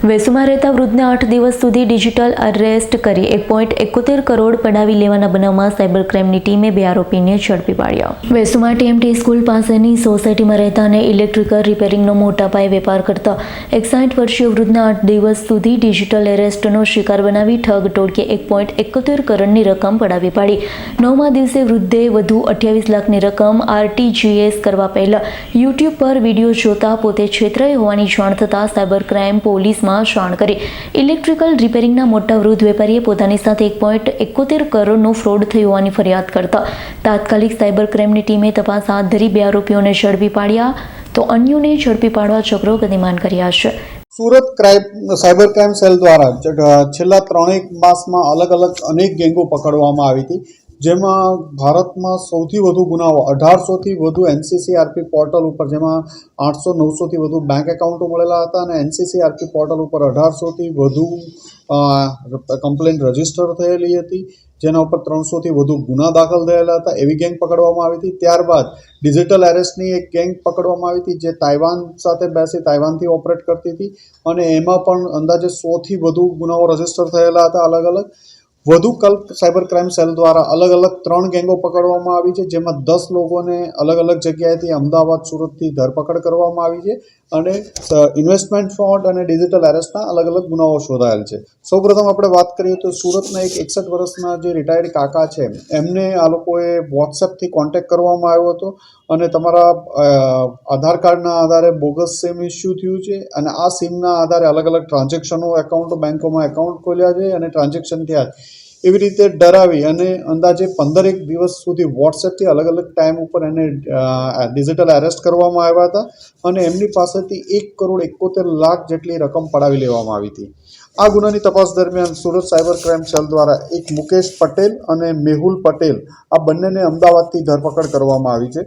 વેસુમાં રહેતા વૃદ્ધને 8 દિવસ સુધી ડિજિટલ અરેસ્ટ કરી 1.71 કરોડ પડાવી લેવાના બનાવમાં સાયબર ક્રાઇમની ટીમે 2 આરોપીને ઝડપી પાડ્યા। વેસુમાં ટીએમટી સ્કૂલ પાસેની સોસાયટીમાં રહેતા અને ઇલેક્ટ્રિકલ રિપેરિંગનો મોટા પાયે વેપાર કરતા 61 વર્ષીય વૃદ્ધને 8 દિવસ સુધી ડિજિટલ અરેસ્ટનો શિકાર બનાવી ઠગ ટોળકીએ 1.71 કરોડની રકમ પડાવી પાડી। 9મા દિવસે વૃદ્ધે વધુ 28 લાખની રકમ RTGS કરવા પહેલા યુટ્યુબ પર વિડીયો જોતા પોતે છેતરાઈ હોવાની જાણ થતાં સાયબર ક્રાઇમ પોલીસમાં જાણ કરી ઇલેક્ટ્રિકલ રિપેરિંગના મોટા વૃદ્ધ વેપારીએ પોતાની સાથે 1.71 કરોડનો ફ્રોડ થયો હોવાની ફરિયાદ કરતા તાત્કાલિક સાયબર ક્રાઇમની ટીમે તપાસ હાથ ધરી 2 આરોપીઓને ઝડપી પાડ્યા તો અન્યોને ઝડપી પાડવા ચક્રો ગતિમાન કર્યા છે। સુરત સાયબર ક્રાઇમ સેલ દ્વારા છેલ્લા 3 માસમાં અલગ અલગ અનેક ગેંગો પકડવામાં આવી હતી, જેમાં ભારતમાં સૌથી વધુ ગુનાઓ 1800થી વધુ NCCRP પોર્ટલ ઉપર, જેમાં 800-900થી વધુ બેંક એકાઉન્ટો મળેલા હતા અને NCCRP પોર્ટલ ઉપર 1800થી વધુ કમ્પ્લેન્ટ રજીસ્ટર થયેલી હતી, જેના ઉપર 300થી વધુ ગુના દાખલ થયેલા હતા। એવી ગેંગ પકડવામાં આવી હતી। ત્યારબાદ ડિજિટલ એરેસ્ટની એક ગેંગ પકડવામાં આવી હતી, જે તાઇવાન સાથે બેસી તાઇવાનથી ઓપરેટ કરતી હતી અને એમાં પણ અંદાજે 100થી વધુ ગુનાઓ રજીસ્ટર થયેલા હતા। અલગ અલગ વધુ સાયબર ક્રાઇમ સેલ દ્વારા અલગ અલગ 3 ગેંગો પકડવામાં આવી છે, જેમાં 10 લોકોને અલગ અલગ જગ્યાએથી અમદાવાદ, સુરતથી ધરપકડ કરવામાં આવી છે અને ઇન્વેસ્ટમેન્ટ ફ્રોડ અને ડિજિટલ એરેસ્ટના અલગ અલગ ગુનાઓ શોધાયેલ છે। સૌપ્રથમ આપણે વાત કરીએ તો સુરતના એક 61 વર્ષના જે રિટાયર્ડ કાકા છે, એમને આ લોકોએ વોટ્સએપથી કોન્ટેક્ટ કરવામાં આવ્યો હતો અને તમારા આધાર કાર્ડના આધારે બોગસ સિમ ઇસ્યુ થયું છે અને આ સિમના આધારે અલગ અલગ ટ્રાન્ઝેક્શનો એકાઉન્ટો બેંકોમાં એકાઉન્ટ ખોલ્યા છે અને ટ્રાન્ઝેક્શન થયા એવી રીતે ડરાવી અને અંદાજે 15 દિવસ સુધી વોટ્સએપથી અલગ અલગ ટાઈમ ઉપર એને ડિજિટલ એરેસ્ટ કરવામાં આવ્યા હતા અને એમની પાસેથી 1.71 લાખ જેટલી રકમ પડાવી લેવામાં આવી હતી। આ ગુનાની તપાસ દરમિયાન સુરત સાયબર ક્રાઇમ સેલ દ્વારા એક મુકેશ પટેલ અને મેહુલ પટેલ આ બંનેને અમદાવાદથી ધરપકડ કરવામાં આવી છે।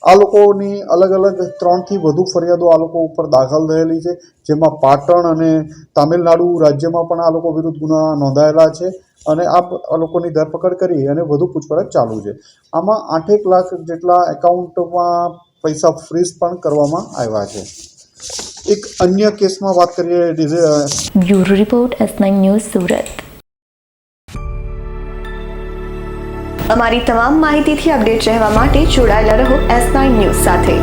આ લોકોની અલગ અલગ 3થી વધુ ફરિયાદો આ લોકો ઉપર દાખલ થયેલી છે, જેમાં પાટણ અને તામિલનાડુ રાજ્યમાં પણ આ લોકો વિરુદ્ધ ગુના નોંધાયેલા છે અને આ લોકોની ધરપકડ કરી અને વધુ પૂછપરછ ચાલુ છે। આમાં 8 લાખ જેટલા એકાઉન્ટમાં પૈસા ફ્રીઝ પણ કરવામાં આવ્યા છે। એક અન્ય કેસમાં વાત કરીએ bureau report S9 news Surat. અમારી તમામ માહિતીથી અપડેટ રહેવા માટે જોડાયેલા રહો S9 ન્યૂઝ સાથે।